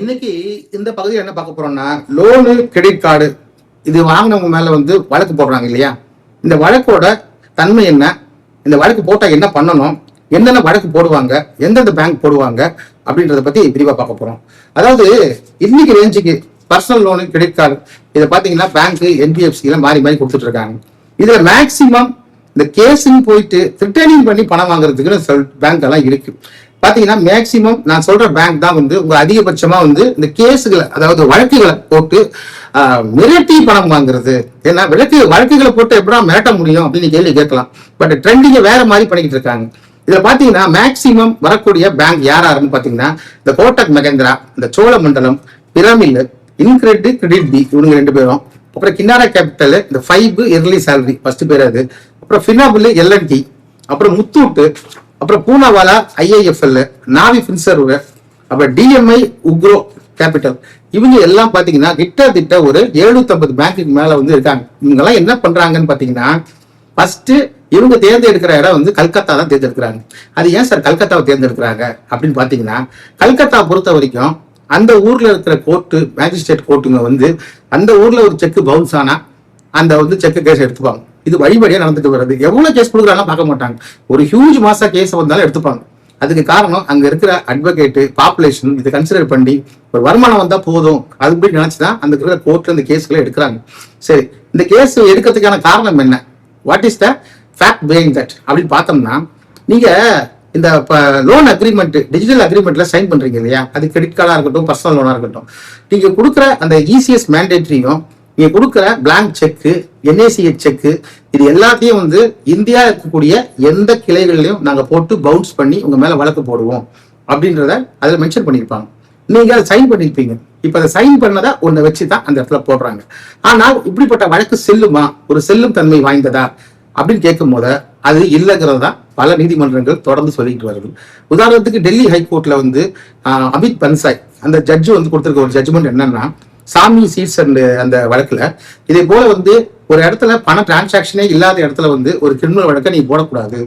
இன்னைக்கு இந்த பகுதியில் என்ன பார்க்க போறோம்னா, லோனு கிரெடிட் கார்டு இது வாங்கினவங்க மேல வழக்கு போடுறாங்க இல்லையா? இந்த வழக்கோட தன்மை என்ன, இந்த வழக்கு போட்டா என்ன பண்ணணும், என்னென்ன வழக்கு போடுவாங்க, எந்தெந்த பேங்க் போடுவாங்க அப்படின்றத பத்தி விரிவா பார்க்க போறோம். அதாவது இன்னைக்கு ரேஞ்சுக்கு பர்சனல் லோனு கிரெடிட் கார்டு இதை பாத்தீங்கன்னா பேங்க் என்பிஎஃப்சி மாறி மாறி கொடுத்துட்டு இருக்காங்க. இதுல மேக்சிமம் இந்த கேஸுன்னு போயிட்டு ரிட்டர்னிங் பண்ணி பணம் வாங்குறதுக்கு பேங்க் எல்லாம் இருக்கு. பாத்தீங்கன்னா மேக்சிமம் நான் சொல்ற பேங்க் தான் உங்க அதிகபட்சமா இந்த கேஸுகளை, அதாவது வழக்குகளை போட்டு மிரட்டி பணம் வாங்குறது. ஏன்னா வழக்குகளை போட்டு எப்படா மிரட்ட முடியும் அப்படின்னு கேள்வி கேட்கலாம். பட் ட்ரெண்டிங்க வேற மாதிரி பண்ணிக்கிட்டு இருக்காங்க. இதுல பாத்தீங்கன்னா மேக்சிமம் வரக்கூடிய பேங்க் யாராருன்னு பாத்தீங்கன்னா இந்த கோட்டக் மகேந்திரா, இந்த சோழமண்டலம், பிரமில், இன்கிரெட், கிரெடிட் பி, இவங்க 2 பேரும். அப்புறம் கின்னாரா கேபிட்டல், இந்த 5 எர்லி சேலரி ஃபர்ஸ்ட் பேர் அது. அப்புறம் ஃபினாபிள், எல்என்டி, அப்புறம் முத்தூட்டு, அப்புறம் பூனாவாலா, ஐஐஎஃப்எல், நாவி ஃபின்சர்வ், அப்புறம் டிஎம்ஐ, உக்ரோ கேபிட்டல், இவங்க எல்லாம் பாத்தீங்கன்னா கிட்டத்தட்ட ஒரு 750 பேங்க்குக்கு மேல இருக்காங்க. இவங்க எல்லாம் என்ன பண்றாங்கன்னு பாத்தீங்கன்னா, ஃபர்ஸ்ட் இவங்க தேர்ந்தெடுக்கிற இடம் கல்கத்தா தான் தேர்ந்தெடுக்கிறாங்க. அது ஏன் சார் கல்கத்தாவை தேர்ந்தெடுக்கிறாங்க அப்படின்னு பாத்தீங்கன்னா, கல்கத்தா பொறுத்த வரைக்கும் அந்த ஊர்ல இருக்கிற கோர்ட்டு, மேஜிஸ்ட்ரேட் கோர்ட்டுங்க அந்த ஊர்ல ஒரு செக் பவுன்ஸ் ஆனா அந்த செக் கேஸ் எடுத்துப்பாங்க. இது வழிபடியா நடந்துட்டு வருது. எவ்வளவு கேஸ் கொடுக்குறாங்க பார்க்க மாட்டாங்க. ஒரு ஹியூஜ் மாசா கேஸ் வந்தாலும் எடுத்துப்பாங்க. அதுக்கு காரணம் அங்க இருக்கிற அட்வொகேட், பாப்புலேஷன் இதை கன்சிடர் பண்ணி ஒரு வருமானம் வந்தா போதும் அது நினைச்சுதான் அந்த இருக்கிற கோர்ட்ல இந்த கேஸ்களை எடுக்கிறாங்க. சரி, இந்த கேஸ் எடுக்கிறதுக்கான காரணம் என்ன, what is the fact behind that அப்படின்னு பார்த்தோம்னா, நீங்க இந்த லோன் அக்ரிமெண்ட், டிஜிட்டல் அக்ரிமெண்ட்ல சைன் பண்றீங்க இல்லையா? அது கிரெடிட் கார்டா இருக்கட்டும், பர்சனல் லோனா இருக்கட்டும், நீங்க கொடுக்குற அந்த இசிஎஸ் மேண்டேட்டரியும் நீங்க கொடுக்குற பிளாங்க் செக்கு, என்ஏசிஎச் செக்கு, இது எல்லாத்தையும் இந்தியா இருக்கக்கூடிய எந்த கிளைகளிலையும் நாங்க போட்டு பவுன்ஸ் பண்ணி உங்க மேல வழக்கு போடுவோம் அப்படின்றத அதுல மென்ஷன் பண்ணியிருப்பாங்க. நீங்க அதை சைன் பண்ணிருப்பீங்க. இப்ப அதை சைன் பண்ணதை ஒன்றை வச்சுதான் அந்த இடத்துல போடுறாங்க. ஆனால் இப்படிப்பட்ட வழக்கு செல்லுமா, ஒரு செல்லும் தன்மை வாய்ந்ததா அப்படின்னு கேட்கும் போது அது இல்லைங்கிறது தான் பல நீதிமன்றங்கள் தொடர்ந்து சொல்லிட்டு வருது. உதாரணத்துக்கு டெல்லி ஹைகோர்ட்ல அமித் பன்சாய் அந்த ஜட்ஜு கொடுத்திருக்க ஒரு ஜட்ஜ்மெண்ட் என்னன்னா, சாமி சீட்ஸ் அந்த வழக்குல இதே போல ஒரு இடத்துல பண டிரான்சாக்சனே இல்லாத இடத்துல ஒரு கிரிமினல் வழக்கை நீங்க போடக்கூடாது.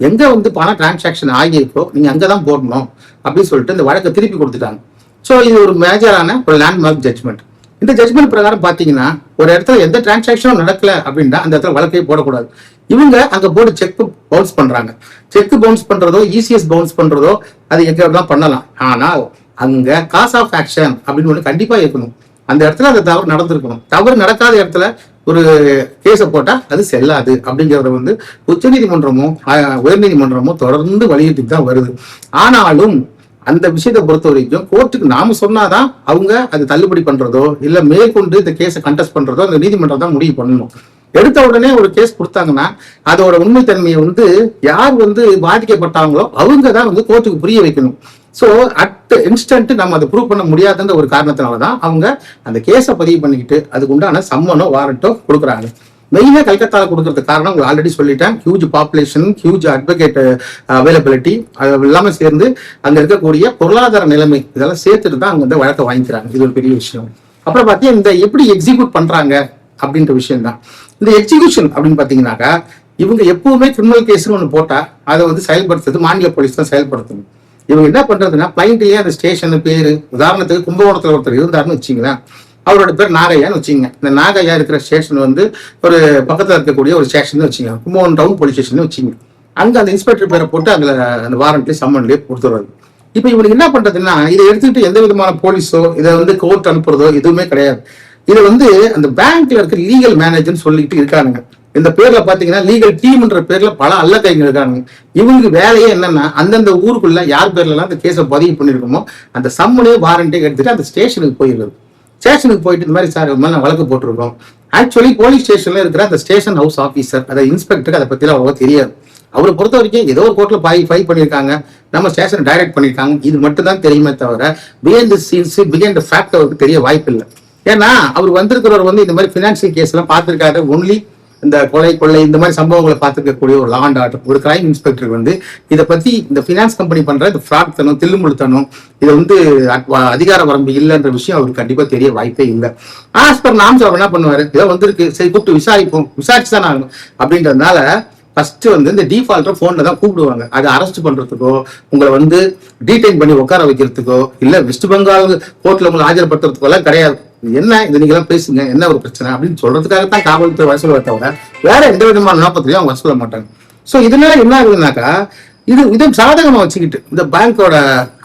எங்க பண டிரான்சாக்சன் ஆகியிருக்கோ நீங்க அங்கதான் போடணும் அப்படின்னு சொல்லிட்டு இந்த வழக்கை திருப்பி கொடுத்துட்டாங்க. ஸோ இது ஒரு மேஜரான ஒரு லேண்ட்மார்க் ஜட்ஜ்மெண்ட். இந்த ஜட்ஜ்மெண்ட் பிரகாரம் பாத்தீங்கன்னா, ஒரு இடத்துல எந்த டிரான்சாக்சனும் நடக்கல அப்படின்னா அந்த இடத்துல வழக்கையே போடக்கூடாது. இவங்க அங்க போர்டு செக் பவுன்ஸ் பண்றாங்க. செக் பவுன்ஸ் பண்றதோ, இசிஎஸ் பவுன்ஸ் பண்றதோ அது எங்க பண்ணலாம். ஆனால் அங்க காஸ் ஆஃப் ஆக்ஷன் அப்படின்னு ஒண்ணு கண்டிப்பா இருக்கணும். அந்த இடத்துல அந்த தவறு நடந்திருக்கணும். தவறு நடக்காத இடத்துல ஒரு கேஸை போட்டா அது செல்லாது அப்படிங்கறத உச்ச நீதிமன்றமோ உயர்நீதிமன்றமோ தொடர்ந்து வலியுறுத்தி தான் வருது. ஆனாலும் அந்த விஷயத்தை பொறுத்த வரைக்கும் கோர்ட்டுக்கு நாம சொன்னாதான் அவங்க அது தள்ளுபடி பண்றதோ இல்ல மேற்கொண்டு இந்த கேஸை கண்டெஸ்ட் பண்றதோ அந்த நீதிமன்றம் தான் முடிவு பண்ணணும். எடுத்த உடனே ஒரு கேஸ் கொடுத்தாங்கன்னா அதோட உண்மைத்தன்மையை யார் பாதிக்கப்பட்டாங்களோ அவங்க தான் கோர்ட்டுக்கு புரிய வைக்கணும். ஸோ அட் இன்ஸ்டன்ட் நம்ம அதை ப்ரூவ் பண்ண முடியாதுன்ற ஒரு காரணத்தினாலதான் அவங்க அந்த கேஸை பதிவு பண்ணிக்கிட்டு அதுக்கு உண்டான சம்மனோ வாரண்டோ கொடுக்குறாங்க. மெயினா கல்கத்தால கொடுக்கறதுக்கு காரணம் உங்களுக்கு ஆல்ரெடி சொல்லிட்டேன், huge population, huge advocate availability, அது எல்லாமே சேர்ந்து அங்க இருக்கக்கூடிய பொருளாதார நிலைமை இதெல்லாம் சேர்த்துட்டு தான் அங்க வழக்கை வாங்கிக்கிறாங்க. இது ஒரு பெரிய விஷயம். அப்புறம் பார்த்தீங்கன்னா இந்த எப்படி எக்ஸிக்யூட் பண்றாங்க அப்படின்ற விஷயம் தான். இந்த எக்ஸிகியூஷன் அப்படின்னு பாத்தீங்கன்னாக்கா, இவங்க எப்பவுமே கிரிமினல் கேஸ்னு ஒன்று போட்டா அதை செயல்படுத்துறது மாநில போலீஸ் தான் செயல்படுத்தணும். இவங்க என்ன பண்றதுன்னா, பிளைண்ட்லயே அந்த ஸ்டேஷன் பேரு, உதாரணத்துக்கு கும்பகோணத்துல ஒருத்தர் இருந்தாருன்னு வச்சுங்களேன், அவரோட பேர் நாகையான்னு வச்சுங்க. இந்த நாகையா இருக்கிற ஸ்டேஷன் ஒரு பக்கத்துல இருக்கக்கூடிய ஒரு ஸ்டேஷன் வச்சுங்க, கும்பகோணம் டவுன் போலீஸ் ஸ்டேஷன் வச்சுங்க. அங்க அந்த இன்ஸ்பெக்டர் பேரை போட்டு அதுல அந்த வாரண்ட்லயே சம்மன்லயே கொடுத்துருவாரு. இப்ப இவனுக்கு என்ன பண்றதுன்னா, இதை எடுத்துக்கிட்டு எந்த விதமான போலீஸோ இதை கோர்ட் அனுப்புறதோ எதுவுமே கிடையாது. இது அந்த பேங்க்ல இருக்க லீகல் மேனேஜர்னு சொல்லிட்டு இருக்கானுங்க. இந்த பேர்ல பாத்தீங்கன்னா லீகல் டீம்ன்ற பேர்ல பல அல்லக்கைங்க இருக்காங்க. இவங்களுக்கு வேலையே என்னன்னா, அந்தந்த ஊருக்குள்ள யார் பேர்ல எல்லாம் அந்த கேஸை பதிவு பண்ணிருக்கோமோ அந்த சம்மனே வாரண்டே எடுத்துட்டு அந்த ஸ்டேஷனுக்கு போயிருது. ஸ்டேஷனுக்கு போயிட்டு இந்த மாதிரி சார் நான் வழக்கு போட்டிருக்கோம். ஆக்சுவலி போலீஸ் ஸ்டேஷன்ல இருக்கிற அந்த ஸ்டேஷன் ஹவுஸ் ஆபீசர், அதை இன்ஸ்பெக்டருக்கு அதை பத்தி அவ்வளவா தெரியாது. அவரை பொறுத்த வரைக்கும் ஏதோ ஒரு கோர்ட்ல ஃபைல் பண்ணியிருக்காங்க, நம்ம ஸ்டேஷன் டைரக்ட் பண்ணிருக்காங்க, இது மட்டும் தான் தெரியுமே தவிர behind the scenes, behind the fact அவருக்கு தெரிய வாய்ப்பு இல்லை. ஏன்னா அவர் வந்திருக்கிறவர் இந்த மாதிரி பினான்சியல் கேஸ் எல்லாம் பார்த்திருக்காரு. ஒன்லி இந்த கொள்ளை இந்த மாதிரி சம்பவங்களை பார்த்துக்கக்கூடிய ஒரு லா அண்ட் ஆர்டர் ஒரு கிரைம் இன்ஸ்பெக்டர் இதை பத்தி இந்த பினான்ஸ் கம்பெனி பண்ற இந்த ஃப்ராட் தனம், தில்லுமுழுத்தனம், இது அதிகார வரம்பு இல்லைன்ற விஷயம் அவருக்கு கண்டிப்பா தெரிய வாய்ப்பே இல்லை. ஆஸ் பர் நாம்ஸ் அவர் என்ன பண்ணுவாரு, இதை வந்திருக்கு, சரி கூப்பிட்டு விசாரிப்போம், விசாரிச்சுதான் ஆகணும் அப்படின்றதுனால ஃபர்ஸ்ட் வந்து இந்த டிஃபால்ட்டை போன்ல தான் கூப்பிடுவாங்க. அதை அரெஸ்ட் பண்றதுக்கோ, உங்களை வந்து டீடைன் பண்ணி உட்கார வைக்கிறதுக்கோ, இல்ல வெஸ்ட் பெங்கால் கோர்ட்ல உங்களை ஆஜர்படுத்துறதுக்கோ எல்லாம் கிடையாது. என்ன இது நீங்க எல்லாம் பேசுங்க, என்ன ஒரு பிரச்சனை அப்படின்னு சொல்றதுக்காகத்தான் காவல்துறை வசூலை தவிர வேற எந்த விதமான நோக்கத்திலையும் அவங்க வசூல மாட்டாங்க. ஸோ இதனால என்ன ஆகுதுனாக்கா, இதை சாதகமா வச்சுக்கிட்டு இந்த பேங்கோட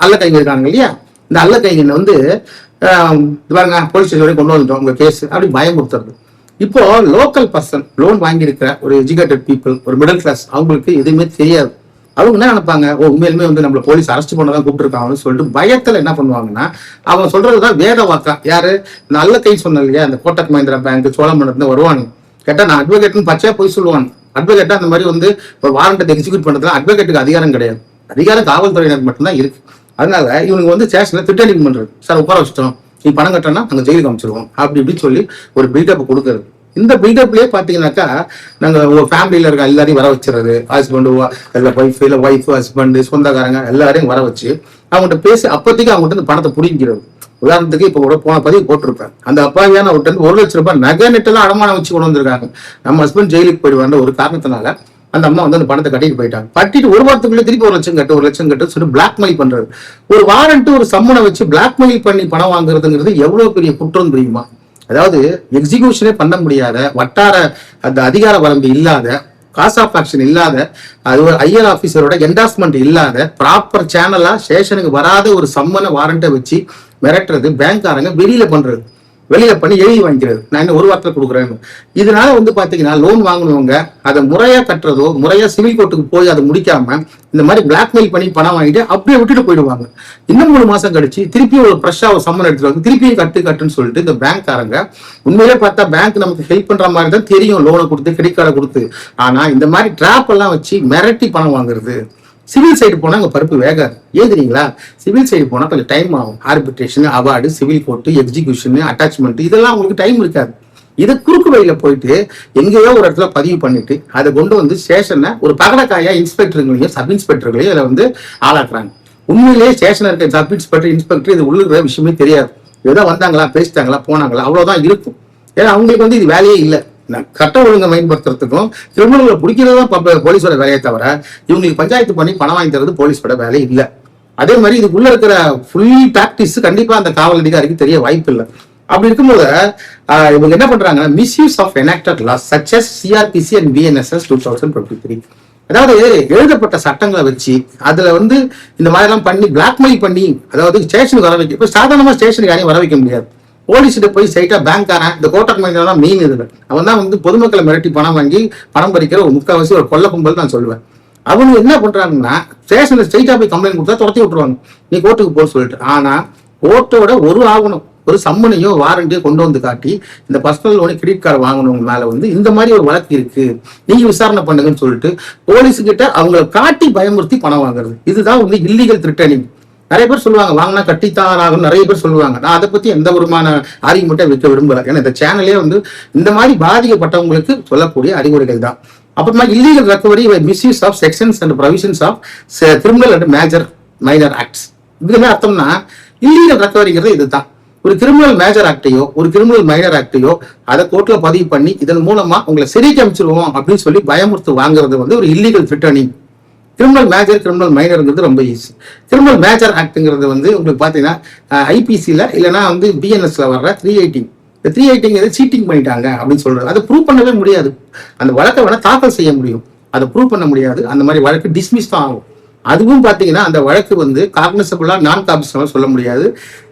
அல்ல கைங்க இருக்காங்க இல்லையா, இந்த அல்ல கைங்க வந்து பாருங்க போலீஸ் ஸ்டேஷன் வரைக்கும் கொண்டு வந்துட்டோம் உங்க கேஸ் அப்படி பயமுறுத்துறது. இப்போ லோக்கல் பர்சன் லோன் வாங்கியிருக்கிற ஒரு எஜுகேட்டட் பீப்புள், ஒரு மிடில் கிளாஸ், அவங்களுக்கு எதுவுமே தெரியாது. அவங்க என்ன நினைப்பாங்க, உண்மையிலுமே வந்து நம்மள போலீஸ் அரெஸ்ட் பண்ணதான் கூப்பிட்டுருக்காங்கன்னு சொல்லிட்டு பயத்துல என்ன பண்ணுவாங்கன்னா, அவங்க சொல்றதுதான் வேத வாக்கா. யாரு நல்ல கை சொன்ன இல்லையா, இந்த கோட்டக் மஹிந்திரா பேங்க், சோழமண்டலத்துல வருவாங்க. கேட்டா நான் அட்வொகேட்னு பச்சையா போய் சொல்லுவாங்க. அட்வொகேட்டா அந்த மாதிரி வந்து ஒரு வாரண்டை எக்ஸிக்யூட் பண்றதுல அட்வொகேட்டுக்கு அதிகாரம் கிடையாது. அதிகாரம் காவல்துறையினருக்கு மட்டும்தான் இருக்கு. அதனால இவனுக்கு வந்து ஸ்டேஷன்ல திட்டணிங் பண்றது, சார் உட்கார வச்சுட்டோம், நீ பணம் கட்டனா நாங்க ஜெயிலுக்கு அமைச்சிருவோம் அப்படி இப்படின்னு சொல்லி ஒரு பில்டப் கொடுக்கறது. இந்த பில்டப்லயே பாத்தீங்கன்னாக்கா நாங்க உங்க ஃபேமிலியில இருக்க எல்லாரையும் வர வச்சுறது, ஹஸ்பண்ட் ஒய்ஃப் இல்ல ஒய்ஃப் ஹஸ்பண்ட் சொந்தக்காரங்க எல்லாரையும் வர வச்சு அவங்ககிட்ட பேசி அப்போதைக்கு அவங்ககிட்ட இந்த பணத்தை பிடிக்கிறது. உதாரணத்துக்கு இப்ப கூட போன பதிவு போட்டிருப்பேன், அந்த அப்பாவியான ஒரு 1,00,000 நகை நெட்டெல்லாம் அடமானம் வச்சு கொண்டு வந்திருக்காங்க. நம்ம ஹஸ்பண்ட் ஜெயிலுக்கு போயிடுவாங்க ஒரு காரணத்தினால அந்த அம்மா வந்து அந்த பணத்தை கட்டிட்டு போயிட்டாங்க. கட்டிட்டு ஒரு வாரத்துக்குள்ள திருப்பி 1,00,000 கட்டு சொல்லி பிளாக்மெயில் பண்றது. ஒரு வாரண்ட் ஒரு சம்மனை வச்சு பிளாக்மெயில் பண்ணி பணம் வாங்குறதுங்கிறது எவ்வளவு பெரிய குற்றம் தெரியுமா? அதாவது எக்ஸிகியூஷனே பண்ண முடியாத, வட்டார அந்த அதிகார வரம்பு இல்லாத, காஸ் ஆஃப் ஆக்ஷன் இல்லாத, அது ஒரு ஐஆர் ஆபீசரோட என்டாஸ்மெண்ட் இல்லாத, ப்ராப்பர் சேனலா ஸ்டேஷனுக்கு வராத ஒரு சம்மனை வாரண்ட்டை வச்சு மிரட்டுறது பேங்க்காரங்க வெளியில பண்றது. வெளியில பண்ணி எழுதி வாங்கிக்கிறது, நான் இன்னும் ஒரு வாரத்தில் கொடுக்குறேன். இதனால வந்து பாத்தீங்கன்னா லோன் வாங்கினவங்க அதை முறையா கட்டுறதோ, முறையா சிவில் கோர்ட்டுக்கு போய் அதை முடிக்காம இந்த மாதிரி பிளாக்மெயில் பண்ணி பணம் வாங்கிட்டு அப்படியே விட்டுட்டு போயிடுவாங்க. இன்னும் 3 மாசம் கழிச்சு திருப்பி ஒரு ஃப்ரெஷ்ஷா ஒரு சம்மன் எடுத்துட்டு வந்து திருப்பியும் கட்டுன்னு சொல்லிட்டு இந்த பேங்க்காரங்க உண்மையிலே பார்த்தா பேங்க் நமக்கு ஹெல்ப் பண்ற மாதிரி தான் தெரியும், லோனை கொடுத்து கிரெடிட் கார்டை கொடுத்து. ஆனா இந்த மாதிரி டிராப் எல்லாம் வச்சு மிரட்டி பணம் வாங்குறது. சிவில் சைடு போனா அங்க பருப்பு வேகாது. ஏன் தெரியுங்களா? சிவில் சைடு போனா கொஞ்சம் டைம் ஆகும். Arbitration, award, civil court, execution, attachment, இதெல்லாம் உங்களுக்கு டைம் இருக்காது. இது குறுக்கு வழியில போயிட்டு எங்கேயோ ஒரு இடத்துல பதிவு பண்ணிட்டு அதை கொண்டு வந்து ஸ்டேஷனை ஒரு பகடக்காயா இன்ஸ்பெக்டர்களையும் சப் இன்ஸ்பெக்டர்களையும் அதை வந்து ஆளாக்குறாங்க. உண்மையிலேயே ஸ்டேஷன் இருக்க சப் இன்ஸ்பெக்டர் இன்ஸ்பெக்டர் இது உள்ள விஷயமே தெரியாது. ஏதோ வந்தாங்களா, பேசிட்டாங்களா, போனாங்களா, அவ்வளவுதான் இருக்கும். ஏன்னா அவங்களுக்கு வந்து இது வேலையே இல்லை. சட்ட ஒழுங்கை மேம்படுத்துறதுக்கும் கிரிமினல்களை பிடிக்கிறதுதான் போலீஸோட வேலையை தவிர இவங்களுக்கு பஞ்சாயத்து பண்ணி பணம் வாங்கி தரது போலீஸோட வேலை இல்லை. அதே மாதிரி இதுக்குள்ள இருக்கிற ஃபுல் ப்ராக்டிஸ் கண்டிப்பா அந்த காவல் அதிகாரிக்கு தெரிய வாய்ப்பு இல்லை. அப்படி இருக்கும்போது இவங்க என்ன பண்றாங்கன்னா, misuse of enacted laws such as CrPC and BNSS 2023, அதாவது எழுதப்பட்ட சட்டங்களை வச்சு அதுல வந்து இந்த மாதிரி எல்லாம் பண்ணி பிளாக்மெயில் பண்ணி, அதாவது ஸ்டேஷனுக்கு வர வைக்க. இப்ப சாதாரணமா ஸ்டேஷனுக்கு யாரையும் வர வைக்க முடியாது. போலீஸ்கிட்ட போய் சைட்டா பேங்க்காரன், இந்த கோட்டக் மஹிந்திரா தான் மெயின். இதுல அவன் தான் வந்து பொதுமக்களை மிரட்டி பணம் வாங்கி பணம் பறிக்கிற ஒரு முக்கால்வாசி ஒரு கொள்ள கும்பல் நான் சொல்லுவேன். அவங்க என்ன பண்றாங்கன்னா, ஸ்டேஷன்ல ஸ்ட்ரைட்டா போய் கம்ப்ளைண்ட் கொடுத்தா துரத்தி விட்டுருவாங்க, நீ கோர்ட்டுக்கு போக சொல்லிட்டு. ஆனா கோர்ட்டோட ஒரு ஆவணம், ஒரு சம்மனையோ வாரண்டியோ கொண்டு வந்து காட்டி இந்த பர்சனல் லோனு கிரெடிட் கார்டு வாங்கினவங்க மேல வந்து இந்த மாதிரி ஒரு வழக்கு இருக்கு, நீங்க விசாரணை பண்ணுங்கன்னு சொல்லிட்டு போலீஸுக்கிட்ட அவங்களை காட்டி பயமுறுத்தி பணம் வாங்குறது. இதுதான் வந்து இல்லீகல் த்ரெட்டனிங். நிறைய பேர் சொல்லுவாங்க வாங்கினா கட்டித்தான் ஆகும், நிறைய பேர் சொல்லுவாங்க. நான் அதை பத்தி எந்த விதமான ஆர்குமெண்ட்டை வைக்க விரும்பல. ஏன்னா இந்த சேனலே வந்து இந்த மாதிரி பாதிக்கப்பட்டவங்களுக்கு சொல்லக்கூடிய அறிவுரைகள் தான். அப்புறமா illegal recovery misuse of sections and provisions of criminal and major minor acts. இது என்ன அர்த்தம்னா, இல்லீகல் ரெக்கவரிங்கிறது இதுதான். ஒரு கிரிமினல் மேஜர் ஆக்டையோ ஒரு கிரிமினல் மைனர் ஆக்டையோ அதை கோர்ட்ல பதிவு பண்ணி இதன் மூலமா உங்களை சிறைக்கு அமைச்சிருவோம் அப்படின்னு சொல்லி பயமுறுத்து வாங்குறது வந்து ஒரு illegal threatening. Criminal major, criminal மைனருங்கிறது ரொம்ப ஈஸி. கிரிமினல் மேஜர் ஆக்ட்ங்கிறது வந்து உங்களுக்கு பார்த்தீங்கன்னா ஐபிசியில் இல்லைன்னா வந்து பிஎன்எஸ்ல வர்ற 380. இந்த 380 சீட்டிங் பண்ணிட்டாங்க அப்படின்னு சொல்றது. அதை ப்ரூவ் பண்ணவே முடியாது. அந்த வழக்கை வேணா தாக்கல் செய்ய முடியும், அதை ப்ரூவ் பண்ண முடியாது. அந்த மாதிரி வழக்கு டிஸ்மிஸ் தான் ஆகும். அதுவும் பார்த்தீங்கன்னா அந்த வழக்கு வந்து காக்னிசபிளா நான் காக்னிசபிளா சொல்ல முடியாது,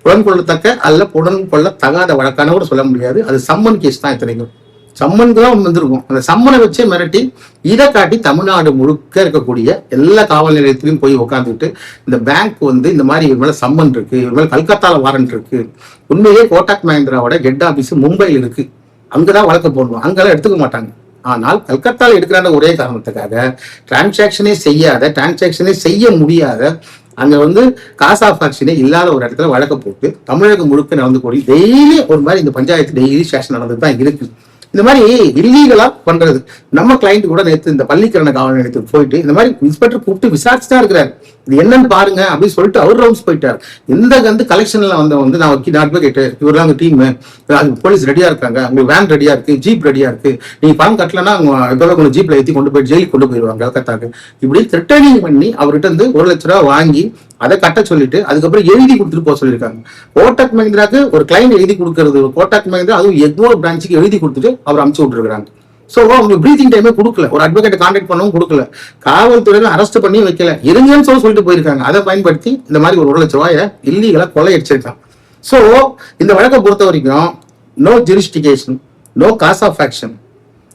புலன் கொள்ளத்தக்க அல்ல புலன் கொள்ள தகாத வழக்கான கூட சொல்ல முடியாது. அது சம்மன் கேஸ் தான். இத்தனைக்கும் சம்மனுக்கு தான் வந்திருக்கும். அந்த சம்மனை வச்சே மிரட்டி இதை காட்டி தமிழ்நாடு முழுக்க இருக்கக்கூடிய எல்லா காவல் நிலையத்திலையும் போய் உட்காந்துட்டு இந்த பேங்க் வந்து இந்த மாதிரி இவர் மேல சம்மன் இருக்கு, இவர் மேல கல்கத்தால வாரண்ட் இருக்கு. உண்மையிலேயே கோட்டக் மஹிந்திராவோட ஹெட் ஆபீஸ் மும்பையில் இருக்கு, அங்கதான் வழக்கு போடணும், அங்கெல்லாம் எடுத்துக்க மாட்டாங்க. ஆனால் கல்கத்தால எடுக்கிறான ஒரே காரணத்துக்காக டிரான்சாக்ஷனே செய்ய முடியாத, அங்க வந்து காஸ் ஆஃப் ஆக்ஷனே இல்லாத ஒரு இடத்துல வழக்க போட்டு தமிழகம் முழுக்க நடந்து கூடி டெய்லி ஒரு மாதிரி இந்த பஞ்சாயத்து டெய்லி ஸ்டேஷன் நடந்துட்டு தான் இருக்கு. இந்த மாதிரி இல்லீகலா பண்றது. நம்ம கிளைண்ட் கூட நேற்று இந்த பள்ளிக்கரண காவல் நிலையத்துக்கு போயிட்டு இந்த மாதிரி இன்ஸ்பெக்டர் கூப்பிட்டு விசாரிச்சுதான் இருக்கிறாரு. இது என்னன்னு பாருங்க அப்படின்னு சொல்லிட்டு அவர் ரவுண்ட்ஸ் போயிட்டார். எந்த வந்து கலெக்ஷன்ல வந்து நான் அட்வொகேட் இவரெல்லாம் அந்த டீம் போலீஸ் ரெடியா இருக்காங்க, உங்களுக்கு வேன் ரெடியா இருக்கு, ஜீப் ரெடியா இருக்கு, நீங்க பணம் கட்டலன்னா அவங்க ஜீப்ல ஏற்றி கொண்டு போய் ஜெயிலுக்கு கொண்டு போயிடுவாங்க கல்கத்தாக்கு. இப்படி த்ரெட்டனிங் பண்ணி அவர்கிட்ட இருந்து 1 லட்ச ரூபாய் வாங்கி அதை கட்ட சொல்லிட்டு அதுக்கப்புறம் எழுதி கொடுத்துட்டு போக சொல்லியிருக்காங்க. கோட்டக் மஹிந்திராக்கு ஒரு கிளைண்ட் எழுதி கொடுக்கறது, கோட்டக் மஹிந்திரா அதுவும் எக்மோர் பிரான்ச்சுக்கு எழுதி கொடுத்துட்டு அவர் அனுப்பிச்சு விட்டுருக்காங்க. சோ அவங்களுக்கு பிரீத்திங் டைமே கொடுக்கல, ஒரு அட்வொகேட் கான்டாக்ட் பண்ணவும் கொடுக்கல, காவல்துறையில அரெஸ்ட் பண்ணி வைக்கல, இருங்கன்னு சொல்லிட்டு போயிருக்காங்க. அதை பயன்படுத்தி இந்த மாதிரி ஒரு 1 லட்ச ரூபாயை இல்லீகலா கொலை அடிச்சிருக்காங்க. சோ இந்த வழக்கை பொறுத்த வரைக்கும் no jurisdiction, no cause of action.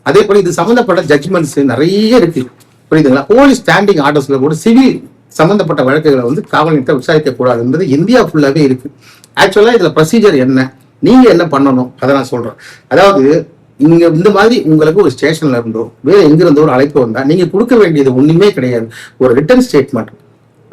அதே போல இது சம்பந்தப்பட்ட ஜட்ஜ்மெண்ட்ஸ் நிறைய இருக்கு, புரியுதுங்களா? போலீஸ் ஸ்டாண்டிங் ஆர்டர்ஸ்ல கூட சிவில் சம்பந்தப்பட்ட வழக்குகளை வந்து காவல் நிலையத்தை விசாரிக்க கூடாது என்பது இந்தியா ஃபுல்லாவே இருக்கு. ஆக்சுவலா இதுல ப்ரொசீஜர் என்ன, நீங்க என்ன பண்ணணும் அதை நான் சொல்றேன். அதாவது இங்க இந்த மாதிரி உங்களுக்கு ஒரு ஸ்டேஷன்ல இருந்தோ வேற எங்க இருந்தோ ஒரு அழைப்பு வந்தா நீங்க கொடுக்க வேண்டியது ஒண்ணுமே கிடையாது, ஒரு ரிட்டன் ஸ்டேட்மெண்ட்.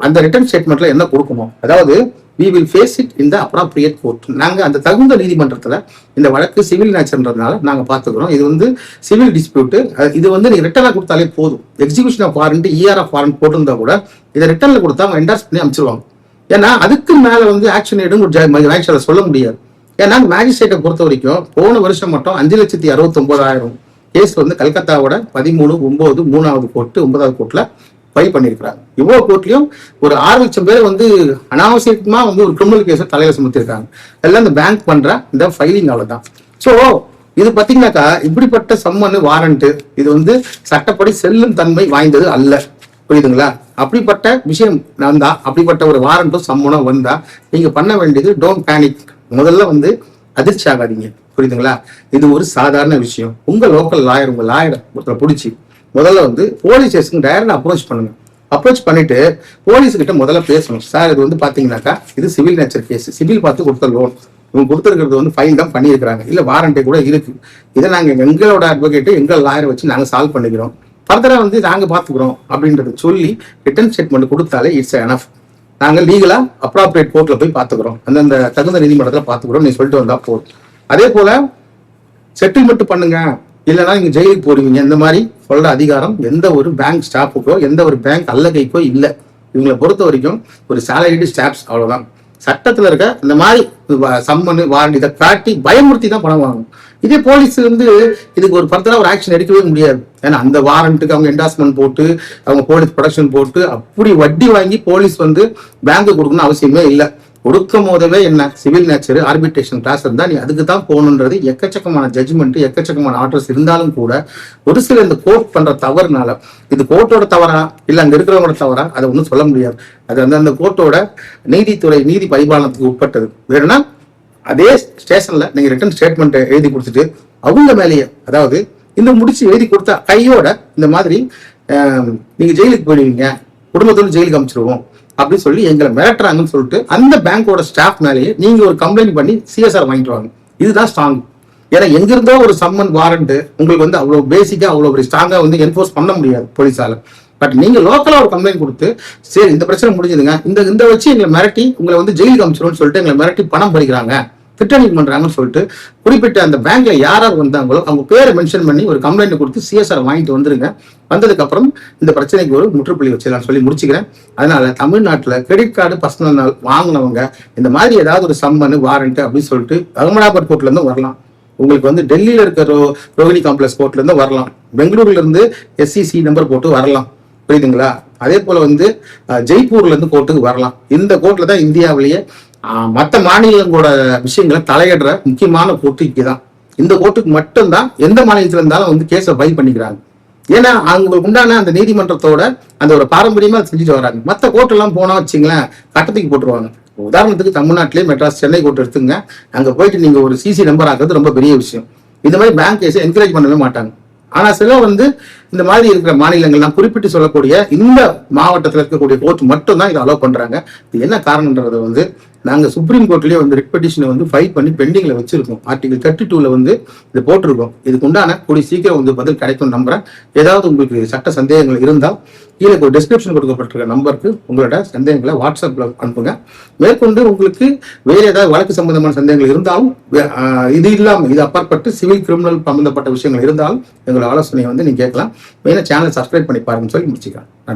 அந்த ரிட்டன் ஸ்டேட்மெண்ட்ல என்ன கொடுக்கணும், அதாவது we will face it in the appropriate court. நாங்க அந்த தகுந்த நீதிமன்றத்துல இந்த வழக்கு சிவில் நேச்சர்ன்றதுனால நாங்க பாத்துக்கிறோம். இது வந்து சிவில் டிஸ்பியூட். இது வந்து நீங்க ரிட்டர்னா கொடுத்தாலே போதும். Execution of warrant, ER of warrant போட்டிருந்தா கூட இதை ரிட்டர்ன்ல கொடுத்தா அவங்க என்டார்ஸ் பண்ணி அமைச்சிருவாங்க. ஏன்னா அதுக்கு மேல வந்து ஆக்ஷன் எடுன்னு சொல்ல முடியாது. ஏன்னா மேஜிஸ்ட்ரேட்டை பொறுத்த வரைக்கும் போன வருஷம் மட்டும் 5,69,000 கேஸ் வந்து கல்கத்தாவோட 13/9 3வது கோர்ட்டு 9வது கோர்ட்ல ஃபைல் பண்ணிருக்காங்க. இவ்வளவு கோர்ட்லயும் ஒரு 6 லட்சம் பேர் வந்து அனாவசியமா வந்து ஒரு கிரிமினல் கேஸை தலையில சுமத்திருக்காங்க. எல்லாம் இந்த பேங்க் பண்ற இந்த ஃபைலிங் அவ்வளவுதான். சோ இது பாத்தீங்கன்னாக்கா இப்படிப்பட்ட சம்மன் வாரண்ட் இது வந்து சட்டப்படி செல்லும் தன்மை வாய்ந்தது அல்ல, புரியுதுங்களா? அப்படிப்பட்ட விஷயம் வந்தா, அப்படிப்பட்ட ஒரு வாரண்ட்டும் சம்மனோ வந்தா நீங்க பண்ண வேண்டியது டோன்ட் பேனிக். முதல்ல வந்து அதிர்ச்சி ஆகாதீங்க, புரியுதுங்களா? இது ஒரு சாதாரண விஷயம். உங்க லோக்கல் லாயர், உங்க லாயரை ஒருத்தரை பிடிச்சி முதல்ல வந்து போலீஸ் ஸ்டேஷனுக்கு டைரக்டா அப்ரோச் பண்ணுங்க. அப்ரோச் பண்ணிட்டு போலீஸ் கிட்ட முதல்ல பேசணும். சார் இது வந்து பாத்தீங்கன்னாக்கா இது சிவில் நேச்சர் கேஸ், சிவில் பார்த்து கொடுத்த லோன், இவங்க கொடுத்துருக்கிறது வந்து ஃபைல் தான் பண்ணியிருக்கிறாங்க, இல்ல வாரண்டே கூட இருக்கு, இதை நாங்க எங்களோட அட்வொகேட் எங்கள் லாயரை வச்சு நாங்க சால்வ் பண்ணிக்கிறோம், ஃபர்தரா வந்து நாங்க பாத்துக்கிறோம் அப்படின்றத சொல்லி ரிட்டன் ஸ்டேட்மெண்ட் கொடுத்தாலே இட்ஸ் எனஃப். நாங்க லீகலா அப்ராப்ரியேட் கோர்ட்ல போய் பாத்துக்கிறோம், அந்தந்த தகுந்த நீதிமன்றத்துல பாத்துக்கிறோம் நீ சொல்லிட்டு வந்தா போதும். அதே போல செட்டில்மெண்ட் பண்ணுங்க, இல்லைன்னா நீங்க ஜெயிலுக்கு போடுவீங்க, இந்த மாதிரி சொல்ற அதிகாரம் எந்த ஒரு பேங்க் ஸ்டாஃபுக்கோ எந்த ஒரு பேங்க் அல்லகைக்கோ இல்லை. இவங்களை பொறுத்த வரைக்கும் ஒரு சேலரிடு ஸ்டாஃப்ஸ், அவ்வளவுதான். சட்டத்துல இருக்க இந்த மாதிரி சம்மன் வாரண்ட் இதை காட்டி பயமுறுத்தி தான் பணம் வாங்கணும். இதே போலீஸ் வந்து இதுக்கு ஒரு ஃபர்தரா ஒரு ஆக்ஷன் எடுக்கவே முடியாது. ஏன்னா அந்த வாரண்ட்டுக்கு அவங்க என்டாஸ்மெண்ட் போட்டு அவங்க போலீஸ் ப்ரொடக்ஷன் போட்டு அப்படி வட்டி வாங்கி போலீஸ் வந்து பேங்க்கு கொடுக்கணும்னு அவசியமே இல்லை. கொடுக்கும் போதவே என்ன சிவில் நேச்சர் ஆர்பிட்ரேஷன் கிளாஸ் இருந்தா நீ அதுக்கு தான் போகணுன்றது எக்கச்சக்கமான ஜட்ஜ்மெண்ட் எக்கச்சக்கமான ஆர்டர்ஸ் இருந்தாலும் கூட ஒரு சில இந்த கோர்ட் பண்ற தவறுனால, இது கோர்ட்டோட தவறா இல்ல அங்க இருக்கிறவங்களோட தவறா அதை ஒன்றும் சொல்ல முடியாது. அது அந்த கோர்ட்டோட நீதித்துறை நீதி பரிபாலனத்துக்கு உட்பட்டது. வேணும்னா அதே ஸ்டேஷன்ல நீங்க ரிட்டன் ஸ்டேட்மெண்ட் எழுதி கொடுத்துட்டு அவங்க மேலேயே, அதாவது இந்த முடிச்சு எழுதி கொடுத்தா கையோட இந்த மாதிரி நீங்க ஜெயிலுக்கு போயிடுவீங்க, குடும்பத்தோடு ஜெயிலுக்கு அமைச்சிருவோம் அப்படின்னு சொல்லி எங்களை மிரட்டுறாங்கன்னு சொல்லிட்டு அந்த பேங்கோட ஸ்டாஃப் மேலேயே நீங்க ஒரு கம்ப்ளைண்ட் பண்ணி சிஎஸ்ஆர் வாங்கிட்டு வாங்க. இதுதான் ஸ்ட்ராங். ஏன்னா எங்கிருந்தோ ஒரு சம்மன் வாரண்ட் உங்களுக்கு வந்து அவ்வளவு பேசிக்கா அவ்வளவு ஸ்ட்ராங்கா வந்து என்போர்ஸ் பண்ண முடியாது போலீஸால. பட் நீங்க லோக்கலா ஒரு கம்ப்ளைண்ட் கொடுத்து சரி இந்த பிரச்சனை முடிஞ்சதுங்க, இந்த வச்சு எங்களை மிரட்டி உங்களை வந்து ஜெயிலுக்கு அமைச்சிரும்னு சொல்லிட்டு எங்களை மிரட்டி பணம் பறிக்கிறாங்க, திட்டணிக் பண்றாங்கன்னு சொல்லிட்டு குறிப்பிட்ட அந்த பேங்க்ல யார் வந்தாங்களோ அவங்க பேரை மென்ஷன் பண்ணி ஒரு கம்ப்ளைண்ட் கொடுத்து சிஎஸ்ஆர் வாங்கிட்டு வந்துருங்க. வந்ததுக்கு அப்புறம் இந்த பிரச்சனைக்கு ஒரு முற்றுப்புள்ளி வச்சிடலாம் சொல்லி முடிச்சுக்கிறேன். அதனால தமிழ்நாட்டுல கிரெடிட் கார்டு பர்சனல் வாங்கினவங்க இந்த மாதிரி ஏதாவது ஒரு சம்மன் வாரண்ட் அப்படின்னு சொல்லிட்டு அகமதாபாத் கோர்ட்ல இருந்து வரலாம், உங்களுக்கு வந்து டெல்லியில இருக்கிற ரோஹிணி காம்ப்ளெக்ஸ் கோர்ட்ல இருந்து வரலாம், பெங்களூர்ல இருந்து SCC நம்பர் போட்டு வரலாம், புரியுதுங்களா? அதே போல வந்து ஜெய்ப்பூர்ல இருந்து கோர்ட்டுக்கு வரலாம். இந்த கோர்ட்ல தான் இந்தியாவிலேயே மற்ற மாநிலங்களோட விஷயங்களை தலையிடுற முக்கியமான கோர்ட்டு இங்கதான். இந்த கோர்ட்டுக்கு மட்டும்தான் எந்த மாநிலத்துல இருந்தாலும் வந்து கேஸை ஃபைல் பண்ணிக்கிறாங்க. ஏன்னா அவங்களுக்கு உண்டான அந்த நீதிமன்றத்தோட அந்த ஒரு பாரம்பரியமா செஞ்சுட்டு வராங்க. மற்ற கோர்ட் எல்லாம் போனா வச்சுங்களேன் கட்டத்துக்கு போட்டுருவாங்க. உதாரணத்துக்கு தமிழ்நாட்டிலே மெட்ராஸ் சென்னை கோர்ட் எடுத்துங்க, அங்க போயிட்டு நீங்க ஒரு CC நம்பர் ஆக்குறது ரொம்ப பெரிய விஷயம். இந்த மாதிரி பேங்க் கேஸை என்கரேஜ் பண்ணவே மாட்டாங்க. ஆனா சில வந்து இந்த மாதிரி இருக்கிற மாநிலங்கள்லாம் குறிப்பிட்டு சொல்லக்கூடிய இந்த மாவட்டத்தில் இருக்கக்கூடிய கோர்ட் மட்டும் தான் இதை அலோவ் பண்றாங்க. இது என்ன காரணம்ன்றதை வந்து நாங்கள் சுப்ரீம் கோர்ட்லேயே வந்து ரிட் பெட்டிஷனை வந்து ஃபைல் பண்ணி பெண்டிங்கில் வச்சிருக்கோம். ஆர்டிகல் 32ல வந்து இது போட்டிருக்கோம். இதுக்கு உண்டான கூடிய சீக்கிரம் வந்து பதில் கிடைக்கும் நம்புறேன். ஏதாவது உங்களுக்கு சட்ட சந்தேகங்கள் இருந்தால் கீழே ஒரு டிஸ்கிரிப்ஷன் கொடுக்கப்பட்டிருக்க நம்பருக்கு உங்களோட சந்தேகங்களை வாட்ஸ்அப்பில் அனுப்புங்க. மேற்கொண்டு உங்களுக்கு வேறு ஏதாவது வழக்கு சம்பந்தமான சந்தேகங்கள் இருந்தாலும் இது இல்லாமல் இது அப்பாற்பட்டு சிவில் கிரிமினல் சம்பந்தப்பட்ட விஷயங்கள் இருந்தாலும் எங்களோட ஆலோசனையை வந்து நீங்கள் கேட்கலாம். மெயினாக சேனலை சப்ஸ்கிரைப் பண்ணி பாருங்கன்னு சொல்லி முடிச்சுக்கலாம். நன்றி.